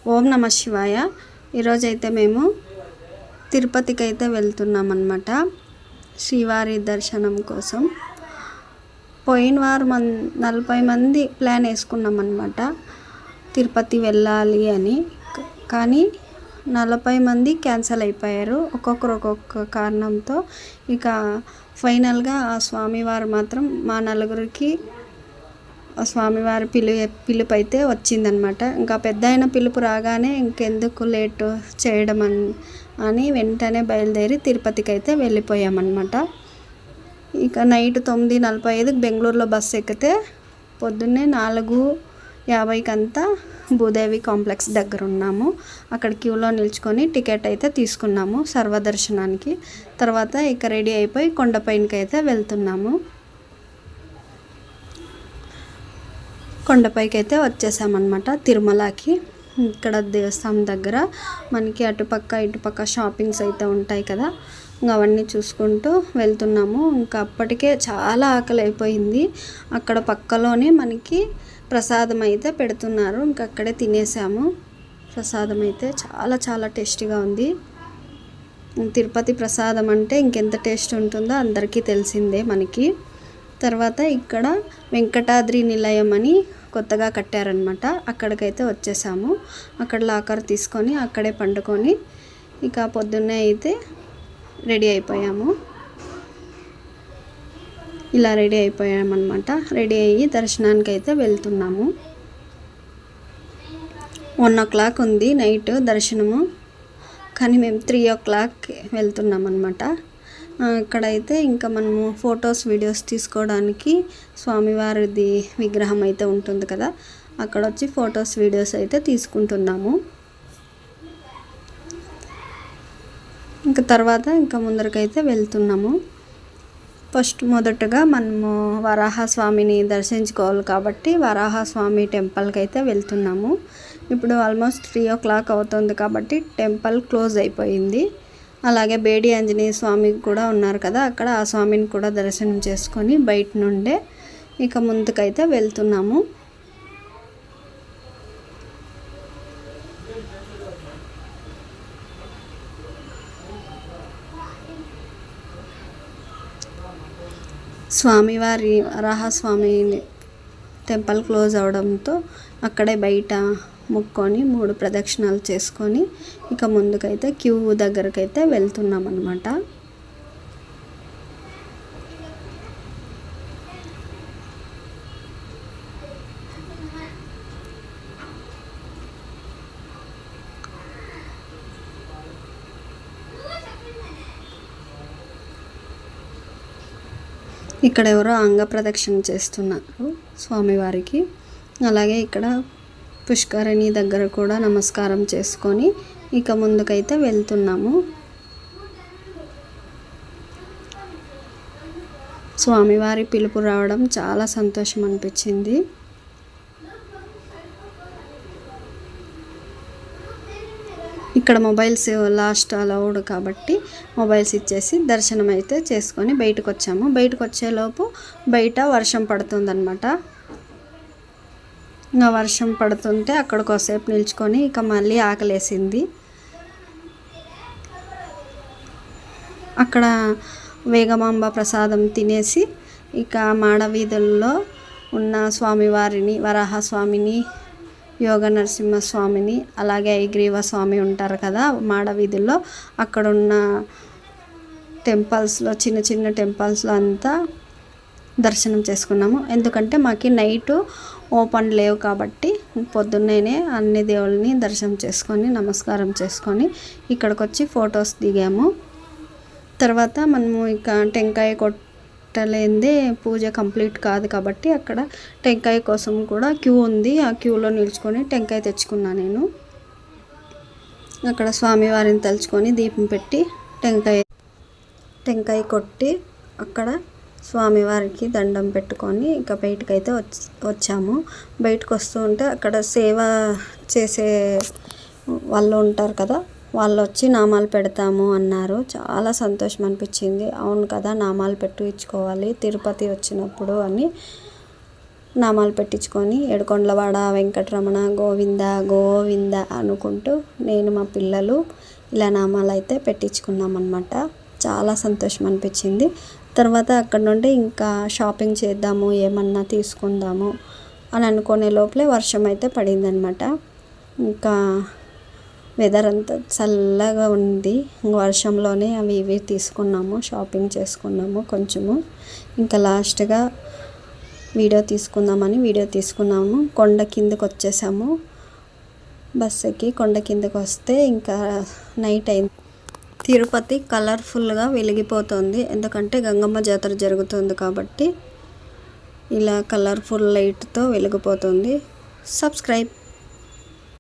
ఓం నమ శివాయ. ఈరోజైతే మేము తిరుపతికి అయితే వెళ్తున్నాం అన్నమాట, శ్రీవారి దర్శనం కోసం. పోయిన వారం 40 మంది ప్లాన్ వేసుకున్నాం అన్నమాట తిరుపతి వెళ్ళాలి అని. కానీ 40 మంది క్యాన్సిల్ అయిపోయారు, ఒక్కొక్కరు ఒక్కొక్క కారణంతో. ఇక ఫైనల్గా ఆ స్వామివారు మాత్రం మా నలుగురికి స్వామివారి పిలుపు అయితే వచ్చిందనమాట. ఇంకా పెద్ద అయిన పిలుపు రాగానే ఇంకెందుకు లేటు చేయడం అని వెంటనే బయలుదేరి తిరుపతికి అయితే వెళ్ళిపోయామన్నమాట. ఇక నైట్ 9:45కి బెంగళూరులో బస్సు ఎక్కితే పొద్దున్నే 4:50కి అంతా భూదేవి కాంప్లెక్స్ దగ్గర ఉన్నాము. అక్కడ క్యూలో నిల్చుకొని టికెట్ అయితే తీసుకున్నాము సర్వదర్శనానికి. తర్వాత ఇక రెడీ అయిపోయి కొండపైనకి అయితే వెళ్తున్నాము. కొండపైకి అయితే వచ్చేసామన్నమాట తిరుమలకి. ఇక్కడ దేవస్థానం దగ్గర మనకి అటుపక్క ఇటుపక్క షాపింగ్స్ అయితే ఉంటాయి కదా, ఇంకా అవన్నీ చూసుకుంటూ వెళ్తున్నాము. ఇంకా అప్పటికే చాలా ఆకలి అయిపోయింది. అక్కడ పక్కలోనే మనకి ప్రసాదం అయితే పెడుతున్నారు, ఇంకా అక్కడే తినేసాము. ప్రసాదం అయితే చాలా చాలా టేస్టీగా ఉంది. తిరుపతి ప్రసాదం అంటే ఇంకెంత టేస్ట్ ఉంటుందో అందరికీ తెలిసిందే మనకి. తర్వాత ఇక్కడ వెంకటాద్రి నిలయం అని కొత్తగా కట్టారనమాట, అక్కడికైతే వచ్చేసాము. అక్కడ లాకర్ తీసుకొని అక్కడే పండుకొని ఇక పొద్దున్నే అయితే రెడీ అయిపోయాము. ఇలా రెడీ అయిపోయామన్నమాట. రెడీ అయ్యి దర్శనానికి అయితే వెళ్తున్నాము. 1 o'clock ఉంది నైట్ దర్శనము, కానీ మేము 3 o'clock వెళ్తున్నాం అన్నమాట. ఇక్కడైతే ఇంకా మనము ఫొటోస్ వీడియోస్ తీసుకోవడానికి స్వామివారిది విగ్రహం అయితే ఉంటుంది కదా, అక్కడ వచ్చి ఫొటోస్ వీడియోస్ అయితే తీసుకుంటున్నాము. ఇంకా తర్వాత ఇంకా ముందరకైతే వెళ్తున్నాము. మొదటగా మనము వరాహస్వామిని దర్శించుకోవాలి కాబట్టి వరాహస్వామి టెంపుల్కి అయితే వెళ్తున్నాము. ఇప్పుడు ఆల్మోస్ట్ 3 o'clock అవుతుంది కాబట్టి టెంపుల్ క్లోజ్ అయిపోయింది. అలాగే బేడి ఆంజనేయ స్వామి కూడా ఉన్నారు కదా, అక్కడ ఆ స్వామిని కూడా దర్శనం చేసుకొని బయట నుండే ఇక ముందుకైతే వెళ్తున్నాము. స్వామివారి వరాహస్వామి టెంపుల్ క్లోజ్ అవడంతో అక్కడే బయట ముక్కొని 3 ప్రదక్షిణాలు చేసుకొని ఇక ముందుకైతే క్యూ దగ్గరకైతే వెళ్తున్నాం అన్నమాట. ఇక్కడ ఎవరో అంగ ప్రదక్షిణ చేస్తున్నారు స్వామివారికి. అలాగే ఇక్కడ పుష్కరిణి దగ్గర కూడా నమస్కారం చేసుకొని ఇక ముందుకైతే వెళ్తున్నాము. స్వామివారి పిలుపు రావడం చాలా సంతోషం అనిపించింది. ఇక్కడ మొబైల్స్ లాస్ట్ అలౌడ్ కాబట్టి మొబైల్స్ ఇచ్చేసి దర్శనం అయితే చేసుకొని బయటకు వచ్చాము. బయటకు వచ్చేలోపు బయట వర్షం పడుతుందన్నమాట. ఇంకా వర్షం పడుతుంటే అక్కడ కొద్దిసేపు నిల్చుకొని ఇక మళ్ళీ ఆకలేసింది. అక్కడ వేగమాంబ ప్రసాదం తినేసి ఇక మాడవీధుల్లో ఉన్న స్వామివారిని, వరాహస్వామిని, యోగ నరసింహస్వామిని, అలాగే ఐగ్రీవ స్వామి ఉంటారు కదా మాడవీధుల్లో, అక్కడున్న టెంపుల్స్లో చిన్న చిన్న టెంపుల్స్లో అంతా దర్శనం చేసుకున్నాము. ఎందుకంటే మాకు నైటు ఓపెన్ లేవు కాబట్టి పొద్దున్నే అన్ని దేవుళ్ళని దర్శనం చేసుకొని నమస్కారం చేసుకొని ఇక్కడికి వచ్చి ఫొటోస్ దిగాము. తర్వాత మనము ఇక టెంకాయ కొట్టలేదే పూజ కంప్లీట్ కాదు కాబట్టి అక్కడ టెంకాయ కోసం కూడా క్యూ ఉంది. ఆ క్యూలో నిల్చుకొని టెంకాయ తెచ్చుకున్నా నేను. అక్కడ స్వామివారిని తలుచుకొని దీపం పెట్టి టెంకాయ కొట్టి అక్కడ స్వామివారికి దండం పెట్టుకొని ఇక బయటకైతే వచ్చాము. బయటకు వస్తూ ఉంటే అక్కడ సేవ చేసే వాళ్ళు ఉంటారు కదా, వాళ్ళు వచ్చి నామాలు పెడతాము అన్నారు. చాలా సంతోషం అనిపించింది. అవును కదా, నామాలు పెట్టించుకోవాలి తిరుపతి వచ్చినప్పుడు అని. నామాలు పెట్టించుకొని ఏడుకొండలవాడ వెంకటరమణ గోవింద గోవింద అనుకుంటూ నేను మా పిల్లలు ఇలా నామాలు అయితే పెట్టించుకున్నాం అన్నమాట. చాలా సంతోషం అనిపించింది. తర్వాత అక్కడ నుండి ఇంకా షాపింగ్ చేద్దాము, ఏమన్నా తీసుకుందాము అని అనుకునే లోపలే వర్షం అయితే పడిందనమాట. ఇంకా వెదర్ అంతా చల్లగా ఉంది. వర్షంలోనే అవి ఇవి తీసుకున్నాము, షాపింగ్ చేసుకున్నాము కొంచెము. ఇంకా లాస్ట్గా వీడియో తీసుకున్నాము. కొండ కిందకు వచ్చేసాము. బస్ ఎక్కి కొండ కిందకు వస్తే ఇంకా నైట్ అయింది. తిరుపతి కలర్ఫుల్గా వెలిగిపోతుంది, ఎందుకంటే గంగమ్మ జాతర జరుగుతుంది కాబట్టి ఇలా కలర్ఫుల్ లైట్తో వెలిగిపోతుంది. సబ్స్క్రైబ్.